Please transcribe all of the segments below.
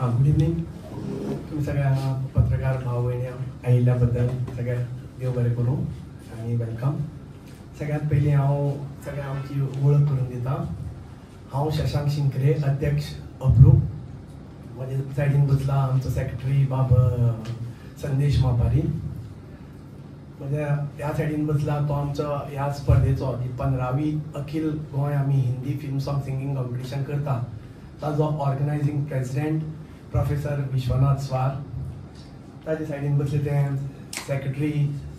Good evening. तुम्ही सगळ्या पत्रकार भाव भयणी आयिल्ल्याबद्दल सगळ्या देव बरें करूं आनी वेलकम. सगळ्यात पयलीं हांव सगळ्या आमची वळख करून दिता. हांव शशांक शिंकरे, अध्यक्ष अप्रूप. म्हजे सायडीन बसला आमचो सेक्रेटरी संदेश मापारी. म्हणजे ह्या सायडीन बसला तो आमचो ह्या स्पर्धेचो 15वी अखिल गोंय आमी Hindi film song singing competition करता ताजो ऑर्गनायझींग प्रेसिडेंट प्रोफेसर विश्वनाथ स्वार. ताजे सायडीन बसले ते सेक्रेटरी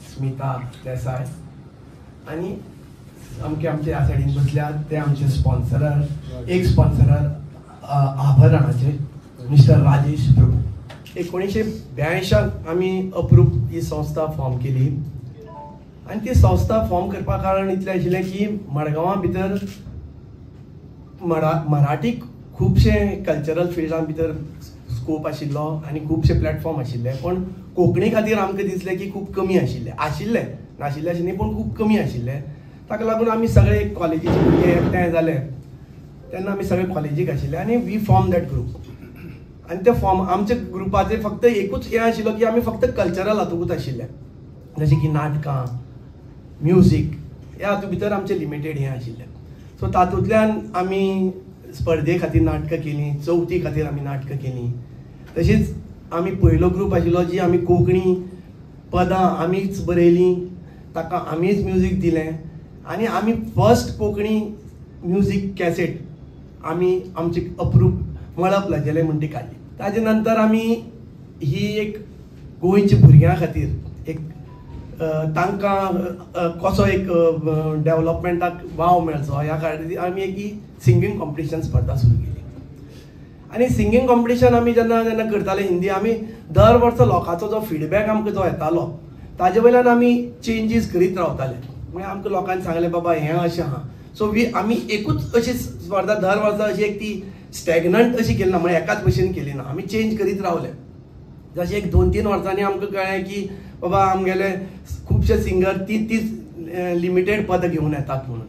स्मिता देसाय आनी आमचे ह्या सायडीन बसल्यात ते आमचे स्पॉन्सरर एक स्पॉन्सरर आभरणाचे मिस्टर राजेश प्रभू. 1982 आमी अप्रूप ही संस्था फॉर्म केली आनी ती संस्था फॉर्म करपा कारण इतलें आशिल्लें की मडगांवां भितर मराठी खुबशे कल्चरल फिल्डां भितर स्कोप आशिल्लो आनी खुबशे प्लॅटफॉर्म आशिल्ले, पण कोंकणी खातीर आमकां दिसलें की खूब कमी आशिल्ले नाशिल्ले अशें न्ही, पण खूब कमी आशिल्ले. ताका लागून आमी सगळे कॉलेजीचे भुरगे एकठांय जाले तेन्ना आमी सगळे कॉलेजीक आशिल्ले आनी वी फॉर्म दॅट ग्रूप. आनी ते आमच्या ग्रुपाचे फक्त एकूच हें आशिल्लो की आमी फक्त कल्चरल हातूंकूच आशिल्ले, जशें की नाटकां, म्युजीक ह्या हातूंत भितर आमचें लिमिटेड हें आशिल्लें. सो तातूंतल्यान आमी स्पर्धे खातीर नाटकां केलीं, चवथी खातीर आमी नाटकां केलीं. तशीच आमी पयलो ग्रूप आशिल्लो जी आमी कोंकणी पदां आमीच बरयलीं, ताका आमीच म्युजीक दिलें आनी आमी फर्स्ट कोंकणी म्युजीक कॅसेट आमी आमची अप्रूप मळब लाजिल्लें म्हणटी काडली. ताजे नंतर आमी ही एक गोंयच्या भुरग्यां खातीर एक तांकां कसो एक डेव्हलपमेंटाक वाव मेळचो ह्या खातीर आमी एक ही सिंगींग कॉम्पिटिशन स्पर्धा सुरू केली. आनी सिंगींग कॉम्पिटिशन आमी जेन्ना करताले हिंदी, आमी दर वर्स लोकांचो जो फीडबॅक आमकां जो येतालो ताजे वयल्यान आमी चेंजीस करीत रावताले. म्हणजे आमकां लोकांनी सांगलें बाबा हें अशें आहा. सो आमी एकूच अशी स्पर्धा दर वर्सा अशी एक ती स्टॅग्नंट अशी केली ना, म्हणजे एकाच भशेन केली ना, आमी चेंज करीत रावले. जशें एक 2-3 वर्सांनी आमकां कळ्ळें की बाबा आमगेले खुबशे सिंगर तीच लिमिटेड पद घेवन येतात म्हणून.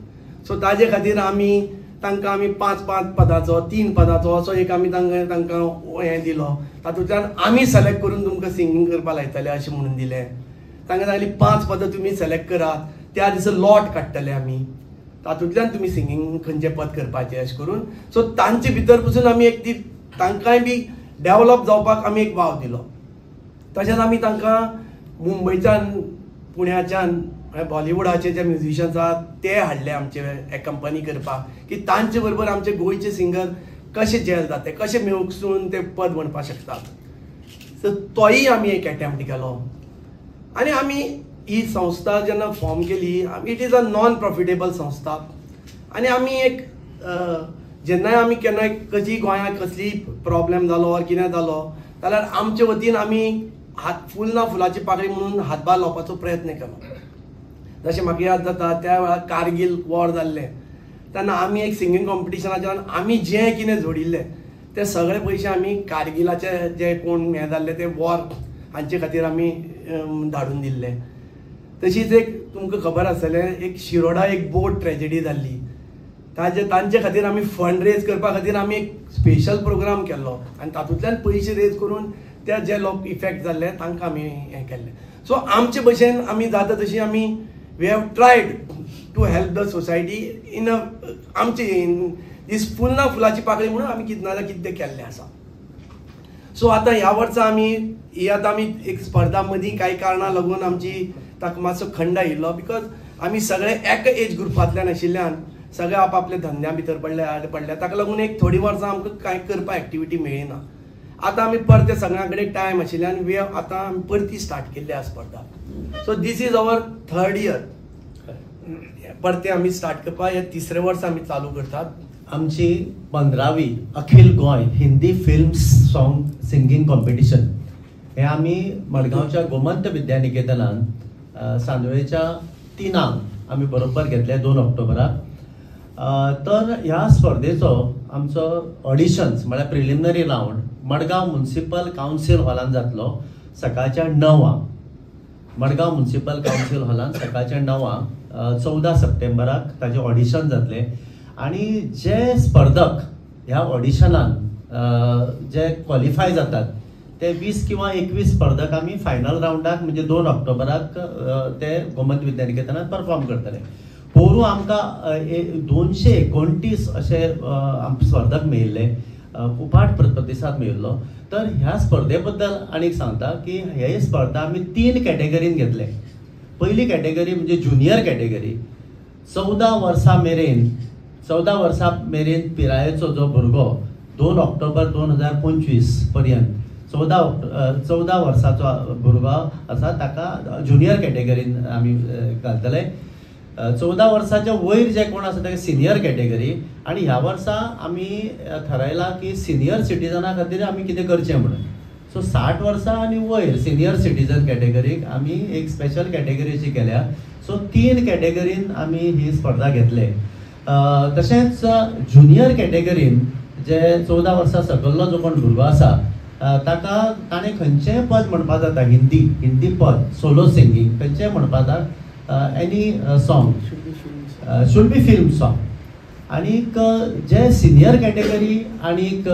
सो ताजे खातीर आमी तांकां 5-5 पदांचो 3 पदांचो असो एक आमी तांकां हें दिलो. तातूंतल्यान आमी सिलेक्ट करून तुमकां सिंगींग करपा लायतले अशें म्हणून दिलें. तांकां सांगली 5 पदां तुमी सिलेक्ट करात, त्या दिसा लॉट काडटले आमी, तातूंतल्यान तुमी सिंगींग खंयचें पद करपाचें अशें करून. सो तांचे भितर पसून आमी एक ती तांकांय बी डेव्हलप जावपाक आमी एक वाव दिलो. तशेंच आमी तांकां मुंबयच्यान पुण्याच्यान बॉलिवूडाचे जे म्युझिशियन्स आहात ते हाडले आमचे एकंपनी करपाक, की तांचे बरोबर आमचे गोंयचे सिंगर कशे जेल जाते, कशे मेळसून ते पद म्हणपाक शकतात. सो तोय आमी एक अटेम्प्ट केलो. आनी आमी ही संस्था जेन्ना फॉर्म केली, it is a non profitable संस्था. आनी आमी एक जेन्नाय आमी केन्नाय कशी गोंयांत कसली प्रॉब्लेम जालो वा कितें जालो जाल्यार आमचे वतीन आमी फूल ना फुलाची पाकळी म्हणून हातभार लावपाचो प्रयत्न केलो. जशें म्हाका याद जाता त्या वेळार कारगील वॉर जाल्लें तेन्ना आमी एक सिंगींग कॉम्पिटिशनाच्यान आमी जें कितें जोडिल्लें ते सगळे पयशे आमी कारगिलाचे जे कोण हें जाल्ले ते वॉर हांचे खातीर आमी धाडून दिल्ले. तशीच एक तुमकां खबर आसतलें एक शिरोडा एक बोट ट्रेजेडी जाल्ली, तांचे खातीर आमी फंड रेज करपा खातीर आमी एक स्पेशल प्रोग्राम केल्लो आनी तातूंतल्यान पयशे रेज करून ते जे लोक इफेक्ट जाल्ले तांकां आमी हें केल्लें. सो आमचे भशेन आमी जाता तशी आमी we have tried to help the society in आमची दीस फूल ना फुलाची पाकळी म्हणून आमी कितें ना कितें तें केल्लें आसा. सो आतां ह्या वर्सा आमी एक स्पर्धा मदीं कांय कारणां लागून आमची ताका मातसो खंड आयिल्लो, बिकॉज आमी सगळे एका एज ग्रुपांतल्यान आशिल्ल्यान सगळे आपआपल्या धंद्या भितर पडले ताका लागून एक थोडी वर्सां आमकां कांय करपाक एक्टिविटी मेळ्ळी ना. आतां आमी परते सगळ्यां कडेन टायम आशिल्ल्यान आतां आमी परती स्टार्ट केल्ली आसा स्पर्धा. So this is our 3rd year. परते आमी स्टार्ट करपाक हे 3रे वर्स आमी चालू करतात. आमची 15वी अखिल Goa Hindi film song singing competition हे आमी मडगांवच्या गोमंत विद्यानिकेतनान सांदवेच्या 3 आमी बरोबर घेतले 2 ऑक्टोबराक. तर ह्या स्पर्धेचो आमचो ऑडिशन्स म्हळ्यार preliminary round Madgaon municipal council हॉलान जातलो सकाळच्या 9 मडगांव म्युनिसिपल कावन्सील हॉलान सकाळच्या 9 14 सप्टेंबराक ताजे ऑडिशन जातले. आणि जे स्पर्धक ह्या ऑडिशनान जे क्वॉलिफाय जातात ते 20 किंवा 21 स्पर्धक आमी फायनल राउंडाक म्हणजे 2 ऑक्टोबराक ते गोमंत विद्यानिकेतनात परफॉर्म करतले. पोरू आमकां 229 असे स्पर्धक मेळिल्ले, उपाट प्रतिसाद मेळिल्लो. तर ह्या स्पर्धे बद्दल आनीक सांगता की हे स्पर्धा आमी 3 कॅटेगरीन घेतले. पहिली कॅटेगरी म्हणजे ज्युनियर कॅटेगरी. 14 वर्सां मेरेन पिरायेचो जो भुरगो 2 ऑक्टोबर 2025 पर्यंत 14 वर्साचो भुरगो आसा ताका ज्युनियर कॅटेगरीन आमी घालतले. 14 वर्साच्या वयर जे कोण आसा ताका सिनियर कॅटेगरी. आणि ह्या वर्सा आमी थारायला की सिनियर सिटीजना खातीर आमी कितें करचें म्हणून. सो 60 वर्सां आनी वयर सिनियर सिटीजन कॅटेगरीक आमी एक स्पेशल कॅटेगरीची केल्या. सो 3 कॅटेगरीन आमी ही स्पर्धा घेतले. तशेंच ज्युनियर कॅटेगरीन जे 14 वर्सां सकयलो जो कोण भुरगो आसा ताका ताणें खंयचेंय पद म्हणपा जाता. हिंदी पद, सोलो सिंगींग खंयचेंय म्हणपा जाता. Any song should be film song. आनीक जे सिनियर कॅटेगरी आनीक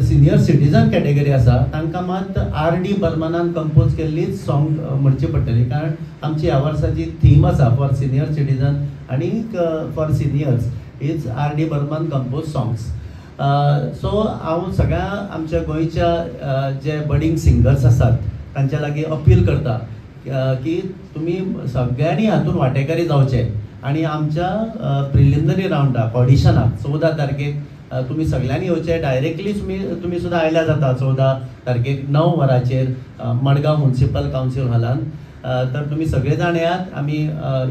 सिनियर सिटीजन कॅटेगरी आसा तांकां मात R.D. बर्मनान कंपोज केल्लीच सॉंग म्हणची पडटली. कारण आमची ह्या वर्साची थीम आसा फॉर सिनियर सिटीजन आनीक for seniors is R.D. Burman compose songs. So हांव सगळ्या आमच्या गोंयच्या जे बडिंग सिंगर्स आसात तांच्या लागीं अपील करता की तुमी सगळ्यांनी हातून वांटेकारी जावचे आणि आमच्या प्रिलिमिनरी राउंडाक ऑडिशनाक 14 तारखेक तुमी सगळ्यांनी येवचे. डायरेक्टली तुमी सुद्दां आयल्या जाता 14 तारखेक 9 वरांचेर मडगांव म्युनिसिपल कावन्सिल हॉलान. तर तुमी सगळे जाण येयात. आमी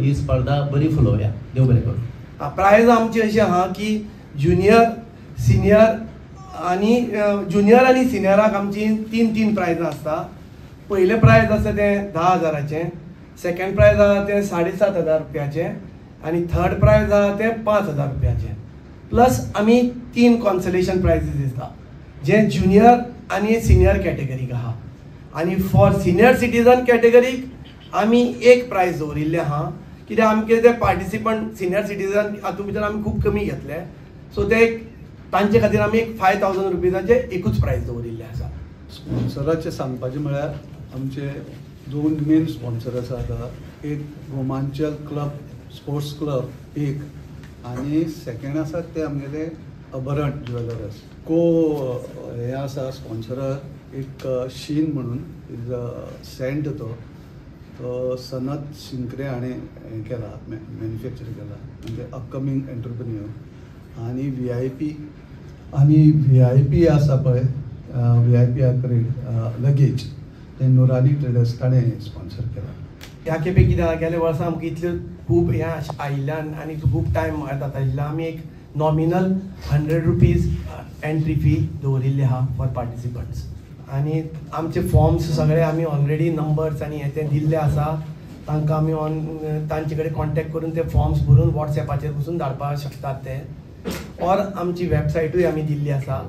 ही स्पर्धा बरी फुलोवया. देव बरें करूं. प्रायज आमची अशी आहा की ज्युनियर, सिनियर आणि ज्युनियर आणि सिनियराक आमची 3 प्रायजां आसता. पहिले प्रायज आसा ते 10,000चे, सेकंड प्रायज आहा ते 7,500 रुपयाचे आणि थर्ड प्रायज आहा ते 5,000 रुपयाचे. प्लस आमी 3 कॉन्सलेशन प्रायजीस दिता जे ज्युनियर आणि सिनियर कॅटेगरीक आहा. आणि फॉर सिनियर सिटीजन कॅटेगरीक आमी 1 प्रायज दवरिल्ले आहा. कित्याक आमचे ते पार्टिसिपंट सिनियर सिटीजन हातूंत भितर आमी खूब कमी घेतले. सो ते तांचे खातीर आमी 5,000 रुपयाचे एकूच प्रायज दवरिल्ले आसा. स्पॉन्सराचे सांगपाचें म्हळ्यार आमचे 2 मेन स्पॉन्सर आसात. एक रोमांचल क्लब स्पोर्ट्स क्लब एक, आणि सेकंड आसात ते आमगेले अभरण ज्वेलर्स. हे आसा स्पॉन्सर एक शीन म्हणून इज सेंट तो सनत शिंकरे हाणें हें केला, मॅन्युफॅक्चर केला, म्हणजे अपकमींग एंटरप्रिन्युअर. आणि VIP आसा पळय, VIP आक्रेड लगेज ते नुरानी ट्रेडर्स ताणें स्पॉन्सर केला. ह्या खेपे कितें गेल्या वर्सा आमकां इतल्यो खूब हें आयिल्ल्यान आनी खूब टायम जाता आमी एक नॉमिनल 100 रुपीज एंट्री फी दवरिल्ली आहा फॉर पार्टिसिपंट्स. आनी आमचे फॉर्म्स सगळे आमी ऑलरेडी नंबर्स आनी हे ते दिल्ले आसा. तांकां आमी तांचे कडेन कॉन्टॅक्ट करून ते फॉर्म्स भरून वॉट्सॅपाचेर पसून धाडपाक शकतात ते. ऑर आमची वेबसायटूय आमी दिल्ली आसा.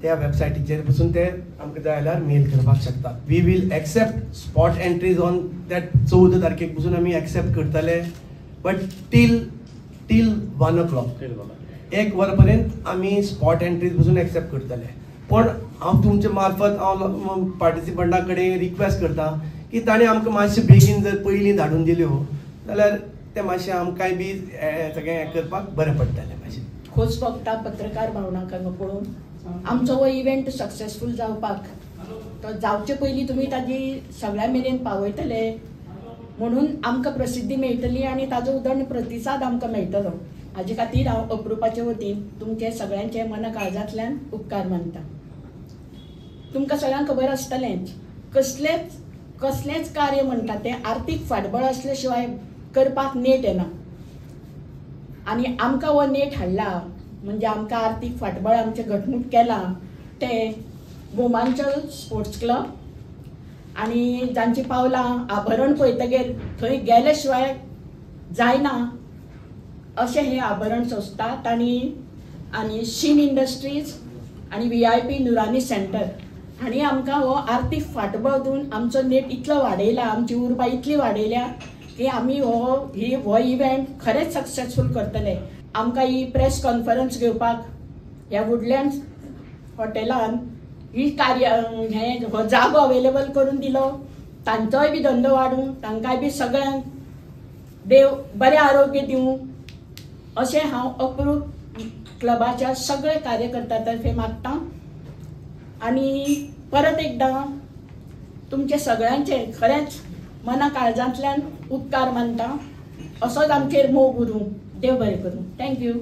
त्या वेबसायटीचेर पसून ते आमकां जाय जाल्यार मेल करपाक शकतात. We will accept spot entries on that 14 तारखेक पसून आमी एक्सेप्ट करतले. बट टील 1 o'clock 1 वर पर्यंत आमी स्पॉट एंट्रीज पसून एक्सेप्ट करतले. पण हांव तुमचे मार्फत हांव पार्टिसिपंटां कडेन रिक्वेस्ट करता की ताणें आमकां मातशें बेगीन जर पयलीं धाडून दिल्यो जाल्यार ते मातशें आमकांय बी सगळें हें करपाक बरें पडटलें. मातशें खोस बघता पत्रकार भावनांक पळोवन आमचो हो इव्हेंट सक्सेसफूल जावपाक तो जावचे पयलीं तुमी ताजी सगळ्या मेरेन पावयतले म्हणून आमकां प्रसिद्धी मेळटली आनी ताजो उदंड प्रतिसाद आमकां मेळटलो. हाजे खातीर हांव अप्रुपाचे वतीन तुमचे सगळ्यांचे मन काळजांतल्यान उपकार मानता. तुमकां सगळ्यांक खबर आसतलेंच कसलेंच कार्य म्हणटा तें आर्थीक फाटबळ आसले शिवाय करपाक नेट येना. आनी आमकां हो नेट हाडला म्हणजे आमकां आर्थीक फाटबळ आमचे घटमूट केला ते गोमांचल स्पोर्ट्स क्लब आनी जांची पावलां आभरण पळयतगीर थंय गेले शिवाय जायना अशें हें आभरण सोंसतात. आनी शीन इंडस्ट्रीज आनी VIP नुरानी सेंटर हांणी आमकां हो आर्थीक फाटबळ दिवन आमचो नेट इतलो वाडयला, आमची उर्बा इतली वाडयल्या की आमी हो इव्हेंट खरेंच सक्सेसफूल करतले. आमकां ही प्रेस कॉन्फरन्स घेवपाक ह्या वुडलँड्स हॉटेलान ही कार्य हे हो जागो अवेलेबल करून दिलो, तांचोय बी धंदो वाडूं, तांकांय बी सगळ्यांक देव बरें आरोग्य दिवं अशें हांव अप्रूप क्लबाच्या सगळे कार्यकर्त्यां मागतां. आनी परत एकदां तुमचे सगळ्यांचे खरेंच मना काळजांतल्यान उपकार मानता. असोच आमचेर मोग उरूं. देव बरें करूं. थँक्यू.